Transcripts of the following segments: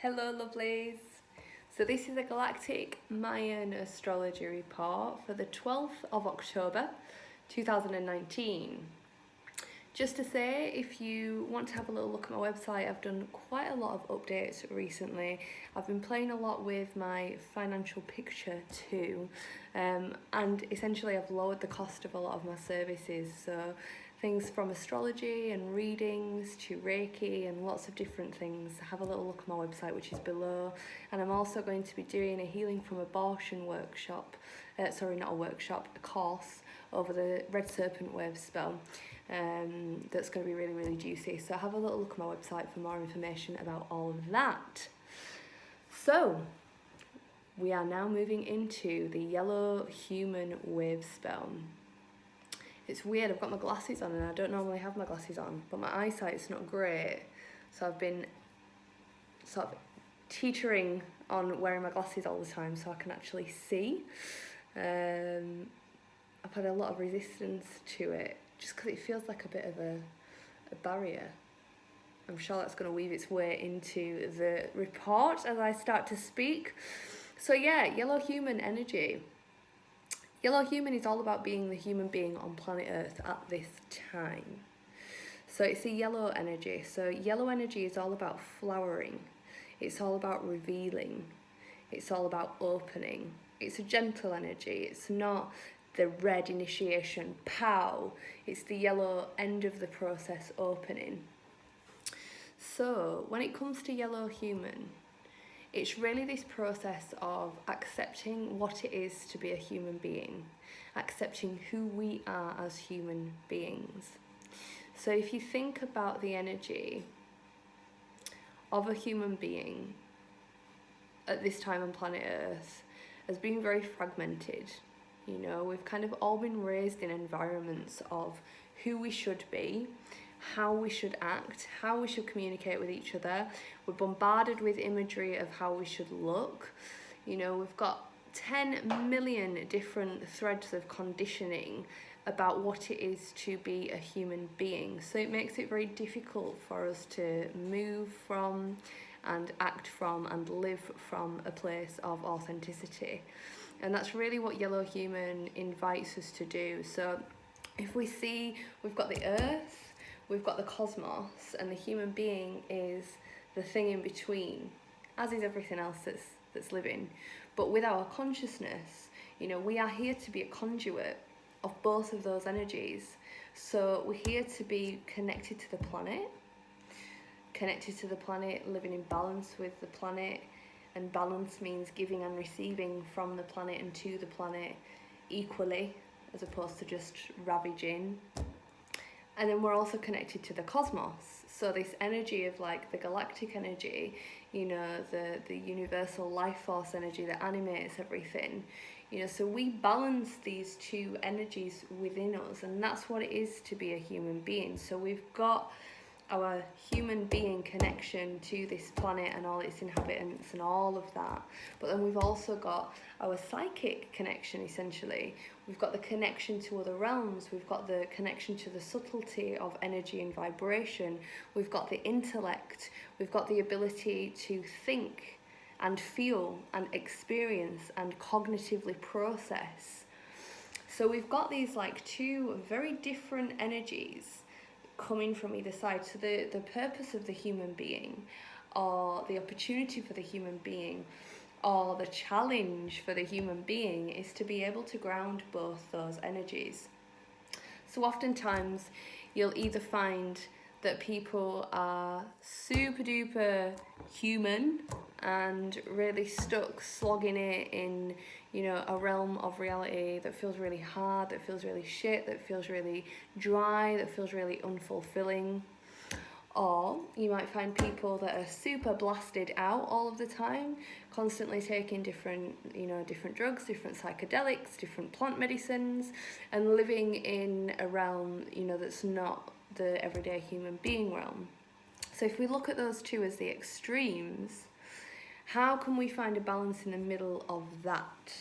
Hello lovelies! So this is a Galactic Mayan Astrology report for the 12th of October 2019. Just to say, if you want to have a little look at my website, I've done quite a lot of updates recently. I've been playing a lot with my financial picture too, and essentially I've lowered the cost of a lot of my services. So things from astrology and readings to Reiki and lots of different things. Have a little look at my website, which is below. And I'm also going to be doing a healing from abortion workshop, not a workshop, a course over the Red Serpent Wavespell. That's going to be really, really juicy. So have a little look at my website for more information about all of that. So we are now moving into the yellow human Wavespell. It's weird, I've got my glasses on and I don't normally have my glasses on, but my eyesight's not great, so I've been sort of teetering on wearing my glasses all the time so I can actually see. I've had a lot of resistance to it just because it feels like a bit of a barrier. I'm sure that's going to weave its way into the report as I start to speak. So yeah, yellow human energy. Yellow human is all about being the human being on planet Earth at this time. So it's a yellow energy. So yellow energy is all about flowering. It's all about revealing. It's all about opening. It's a gentle energy. It's not the red initiation, pow. It's the yellow end of the process opening. So when it comes to yellow human, it's really this process of accepting what it is to be a human being, accepting who we are as human beings. So if you think about the energy of a human being at this time on planet Earth as being very fragmented, you know, we've kind of all been raised in environments of who we should be, how we should act, how we should communicate with each other. We're bombarded with imagery of how we should look. You know, we've got 10 million different threads of conditioning about what it is to be a human being. So it makes it very difficult for us to move from and act from and live from a place of authenticity. And that's really what yellow human invites us to do. So if we see, we've got the earth, we've got the cosmos, and the human being is the thing in between, as is everything else that's living. But with our consciousness, you know, we are here to be a conduit of both of those energies. So we're here to be connected to the planet, living in balance with the planet. And balance means giving and receiving from the planet and to the planet equally, as opposed to just ravaging. And then we're also connected to the cosmos. So this energy of like the galactic energy, you know, the universal life force energy that animates everything, you know, so we balance these two energies within us, and that's what it is to be a human being. So we've got our human being connection to this planet and all its inhabitants and all of that, but then we've also got our psychic connection. Essentially, we've got the connection to other realms, we've got the connection to the subtlety of energy and vibration, we've got the intellect, we've got the ability to think and feel and experience and cognitively process. So we've got these like two very different energies coming from either side. So the purpose of the human being, or the opportunity for the human being, or the challenge for the human being is to be able to ground both those energies. So oftentimes you'll either find that people are super duper human and really stuck slogging it in, you know, a realm of reality that feels really hard, that feels really shit, that feels really dry, that feels really unfulfilling. Or you might find people that are super blasted out all of the time, constantly taking different drugs, different psychedelics, different plant medicines, and living in a realm, you know, that's not the everyday human being realm. So if we look at those two as the extremes, how can we find a balance in the middle of that?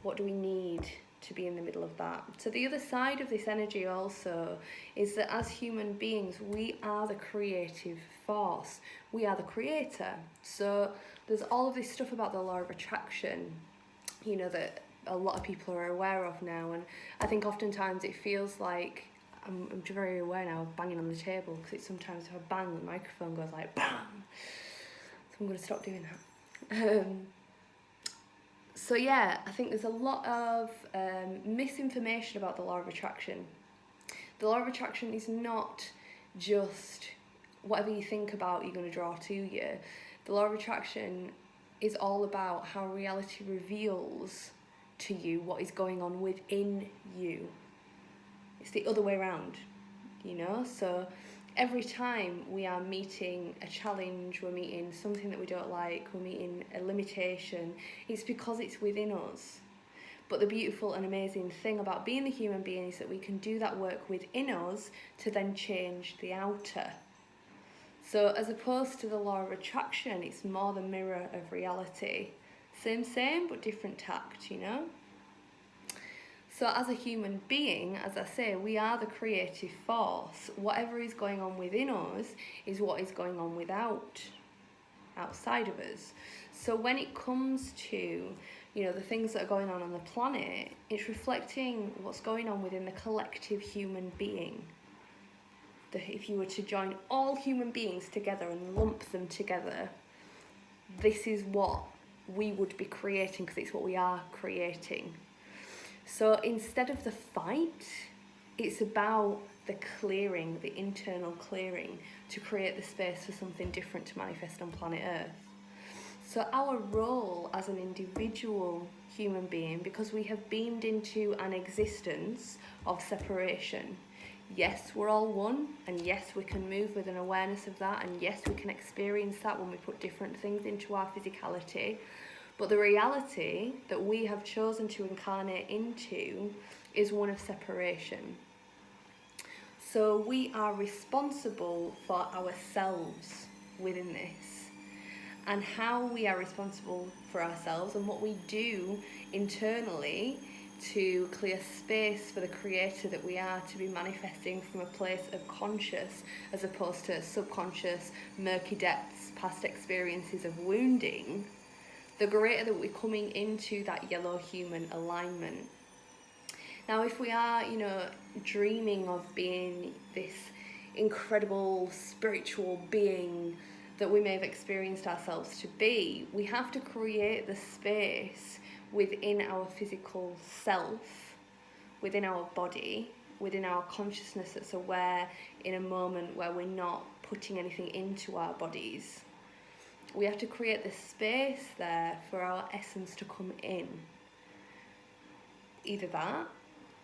What do we need to be in the middle of that? So the other side of this energy also is that as human beings, we are the creative force. We are the creator. So there's all of this stuff about the law of attraction, you know, that a lot of people are aware of now. And I think oftentimes it feels like, I'm very aware now of banging on the table, because it's sometimes if I bang, the microphone goes like BAM! So I'm going to stop doing that. So yeah, I think there's a lot of misinformation about the law of attraction. The law of attraction is not just whatever you think about you're going to draw to you. The law of attraction is all about how reality reveals to you what is going on within you. It's the other way around, you know? So every time we are meeting a challenge, we're meeting something that we don't like, we're meeting a limitation, it's because it's within us. But the beautiful and amazing thing about being the human being is that we can do that work within us to then change the outer. So as opposed to the law of attraction, it's more the mirror of reality. Same, but different tact, you know? So as a human being, as I say, we are the creative force. Whatever is going on within us is what is going on outside of us. So when it comes to, you know, the things that are going on the planet, it's reflecting what's going on within the collective human being. If you were to join all human beings together and lump them together, this is what we would be creating, because it's what we are creating. So instead of the fight, it's about the clearing, the internal clearing, to create the space for something different to manifest on planet Earth. So our role as an individual human being, because we have beamed into an existence of separation, yes, we're all one, and yes, we can move with an awareness of that, and yes, we can experience that when we put different things into our physicality. But the reality that we have chosen to incarnate into is one of separation. So we are responsible for ourselves within this, and how we are responsible for ourselves and what we do internally to clear space for the creator that we are to be manifesting from a place of conscious as opposed to subconscious, murky depths, past experiences of wounding. The greater that we're coming into that yellow human alignment. Now, if we are, you know, dreaming of being this incredible spiritual being that we may have experienced ourselves to be, we have to create the space within our physical self, within our body, within our consciousness that's aware in a moment where we're not putting anything into our bodies. We have to create the space there for our essence to come in. Either that,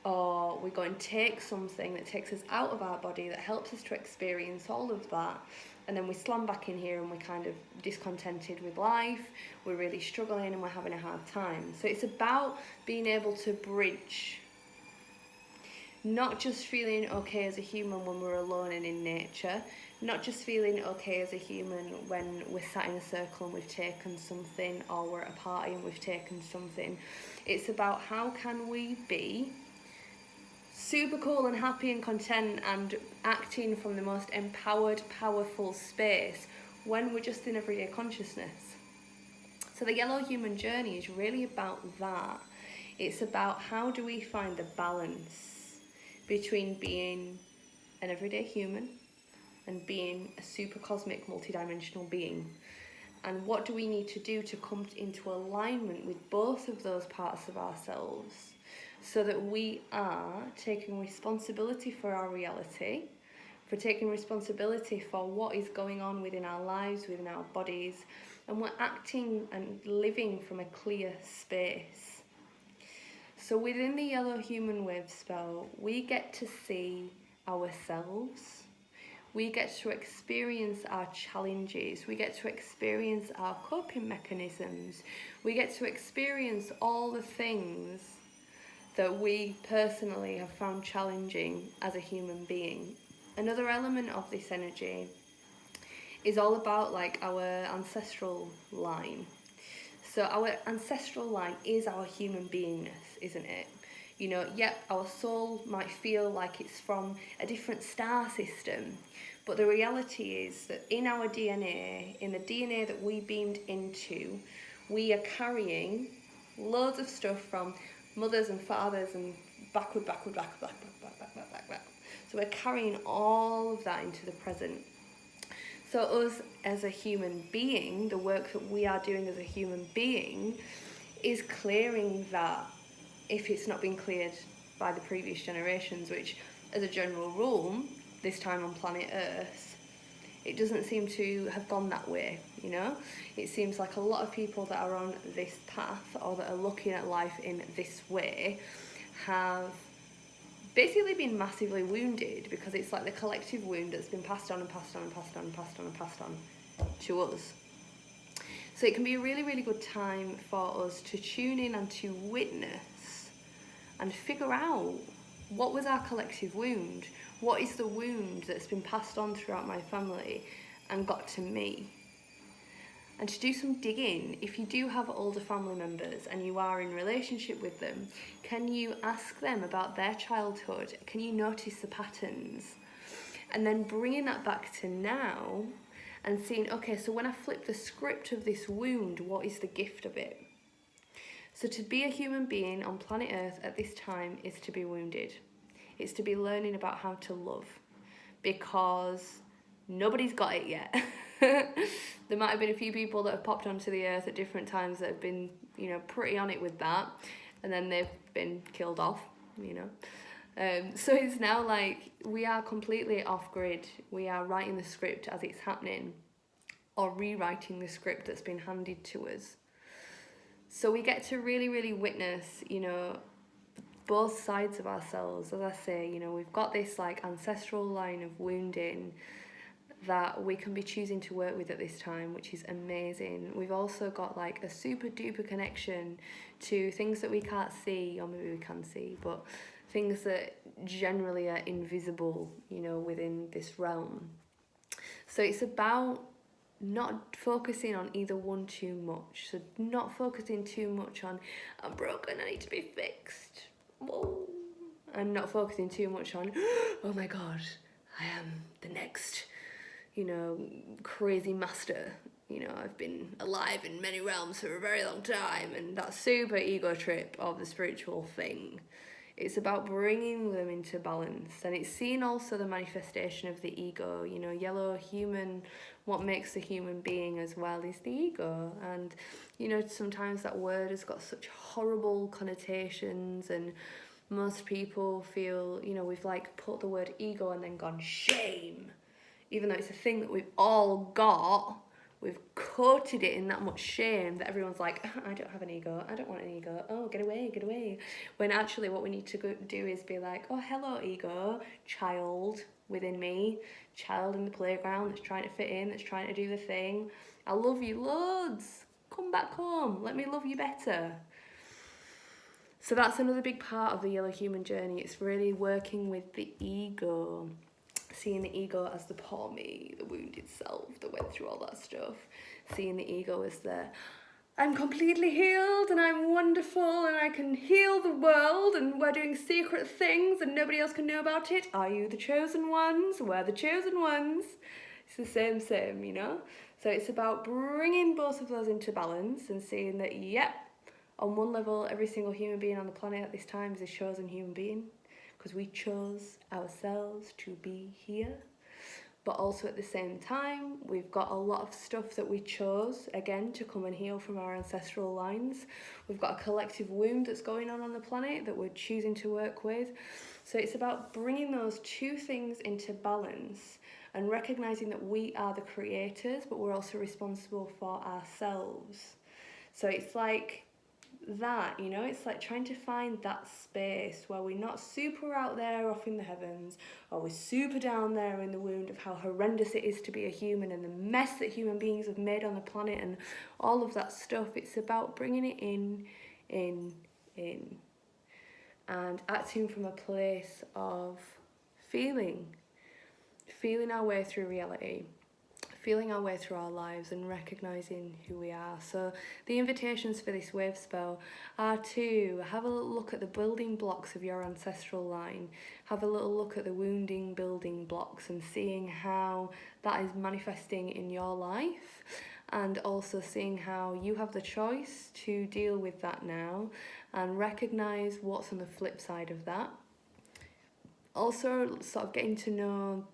or we go and take something that takes us out of our body that helps us to experience all of that, and then we slam back in here and we're kind of discontented with life, we're really struggling and we're having a hard time. So it's about being able to bridge, not just feeling okay as a human when we're alone and in nature, not just feeling okay as a human when we're sat in a circle and we've taken something, or we're at a party and we've taken something. It's about how can we be super cool and happy and content and acting from the most empowered, powerful space when we're just in everyday consciousness. So the yellow human journey is really about that. It's about how do we find the balance between being an everyday human and being a super cosmic multidimensional being, and what do we need to do to come into alignment with both of those parts of ourselves so that we are taking responsibility for our reality, for taking responsibility for what is going on within our lives, within our bodies, and we're acting and living from a clear space. So within the yellow human Wavespell, we get to see ourselves. We get to experience our challenges, we get to experience our coping mechanisms, we get to experience all the things that we personally have found challenging as a human being. Another element of this energy is all about like our ancestral line. So our ancestral line is our human beingness, isn't it? You know, yep, our soul might feel like it's from a different star system, But the reality is that in our DNA, in the DNA that we beamed into, we are carrying loads of stuff from mothers and fathers and back. So we're carrying all of that into the present. So us as a human being, the work that we are doing as a human being is clearing that if it's not been cleared by the previous generations, which as a general rule, this time on planet Earth, it doesn't seem to have gone that way, you know? It seems like a lot of people that are on this path or that are looking at life in this way have basically been massively wounded, because it's like the collective wound that's been passed on and passed on and passed on and passed on and passed on to us. So it can be a really, really good time for us to tune in and to witness and figure out what was our collective wound, what is the wound that's been passed on throughout my family and got to me. And to do some digging, if you do have older family members and you are in relationship with them, can you ask them about their childhood? Can you notice the patterns? And then bringing that back to now and seeing, okay, so when I flip the script of this wound, what is the gift of it? So to be a human being on planet Earth at this time is to be wounded. It's to be learning about how to love, because nobody's got it yet. There might have been a few people that have popped onto the earth at different times that have been, you know, pretty on it with that, and then they've been killed off, you know. So it's now like we are completely off grid. We are writing the script as it's happening, or rewriting the script that's been handed to us. So we get to really, really witness, you know, both sides of ourselves. As I say, you know, we've got this like ancestral line of wounding that we can be choosing to work with at this time, which is amazing. We've also got like a super duper connection to things that we can't see, or maybe we can see, but things that generally are invisible, you know, within this realm. So it's about not focusing on either one too much. So not focusing too much on, I'm broken, I need to be fixed. Whoa. And not focusing too much on, oh my God, I am the next, you know, crazy master. You know, I've been alive in many realms for a very long time, and that super ego trip of the spiritual thing. It's about bringing them into balance, and it's seeing also the manifestation of the ego. You know, yellow human, what makes a human being as well is the ego. And, you know, sometimes that word has got such horrible connotations, and most people feel, you know, we've like put the word ego and then gone shame. Even though it's a thing that we've all got, we've coated it in that much shame that everyone's like, I don't have an ego, I don't want an ego, oh, get away, get away. When actually what we need to do is be like, oh, hello, ego, child within me, child in the playground that's trying to fit in, that's trying to do the thing. I love you loads. Come back home. Let me love you better. So that's another big part of the yellow human journey. It's really working with the ego. Seeing the ego as the poor me, the wounded self that went through all that stuff. Seeing the ego as the, I'm completely healed and I'm wonderful and I can heal the world and we're doing secret things and nobody else can know about it. Are you the chosen ones? We're the chosen ones. It's the same, you know? So it's about bringing both of those into balance and seeing that, yep, on one level, every single human being on the planet at this time is a chosen human being, because we chose ourselves to be here. But also at the same time, we've got a lot of stuff that we chose, again, to come and heal from our ancestral lines. We've got a collective wound that's going on the planet that we're choosing to work with. So it's about bringing those two things into balance and recognizing that we are the creators, but we're also responsible for ourselves. So it's like that, you know, it's like trying to find that space where we're not super out there off in the heavens, or we're super down there in the wound of how horrendous it is to be a human and the mess that human beings have made on the planet and all of that stuff. It's about bringing it in, and acting from a place of feeling our way through reality, feeling our way through our lives and recognizing who we are. So the invitations for this wave spell are to have a little look at the building blocks of your ancestral line, have a little look at the wounding building blocks and seeing how that is manifesting in your life, and also seeing how you have the choice to deal with that now and recognize what's on the flip side of that. Also sort of getting to know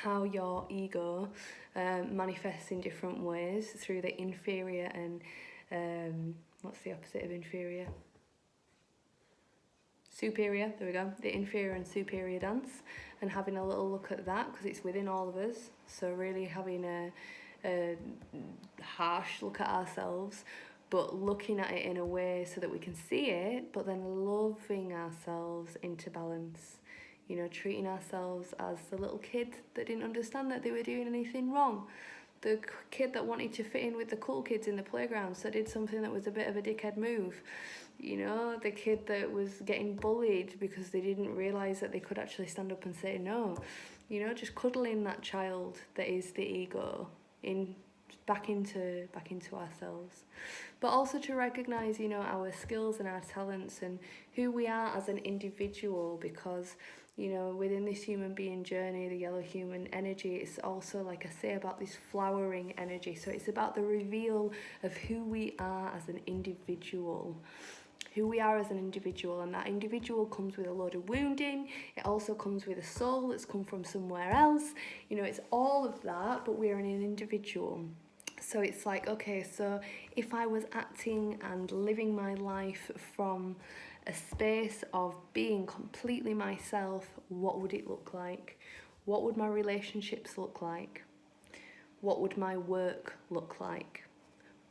how your ego manifests in different ways through the inferior and what's the opposite of inferior? Superior, there we go, the inferior and superior dance, and having a little look at that because it's within all of us. So really having a harsh look at ourselves, but looking at it in a way so that we can see it, but then loving ourselves into balance. You know, treating ourselves as the little kid that didn't understand that they were doing anything wrong. The kid that wanted to fit in with the cool kids in the playground, so did something that was a bit of a dickhead move. You know, the kid that was getting bullied because they didn't realise that they could actually stand up and say no. You know, just cuddling that child that is the ego back into ourselves. But also to recognise, you know, our skills and our talents and who we are as an individual, because, you know, within this human being journey, the yellow human energy, it's also, like I say, about this flowering energy. So it's about the reveal of who we are as an individual. Who we are as an individual, and that individual comes with a load of wounding. It also comes with a soul that's come from somewhere else. You know, it's all of that, but we're an individual. So it's like, okay, so if I was acting and living my life from a space of being completely myself, what would it look like? What would my relationships look like? What would my work look like?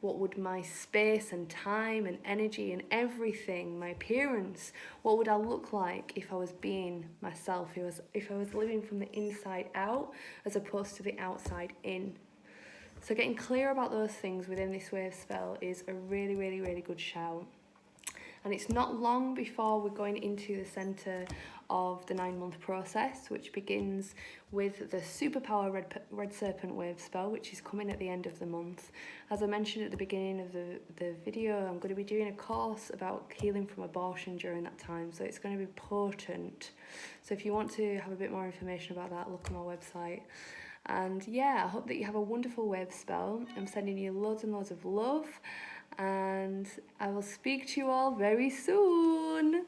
What would my space and time and energy and everything, my appearance, what would I look like if I was being myself, if I was living from the inside out as opposed to the outside in? So getting clear about those things within this wave spell is a really, really, really good shout. And it's not long before we're going into the centre of the 9-month process, which begins with the Superpower Red Serpent Wave spell, which is coming at the end of the month. As I mentioned at the beginning of the video, I'm going to be doing a course about healing from abortion during that time, so it's going to be potent. So if you want to have a bit more information about that, look on our website. And yeah, I hope that you have a wonderful wave spell. I'm sending you loads and loads of love, and I will speak to you all very soon.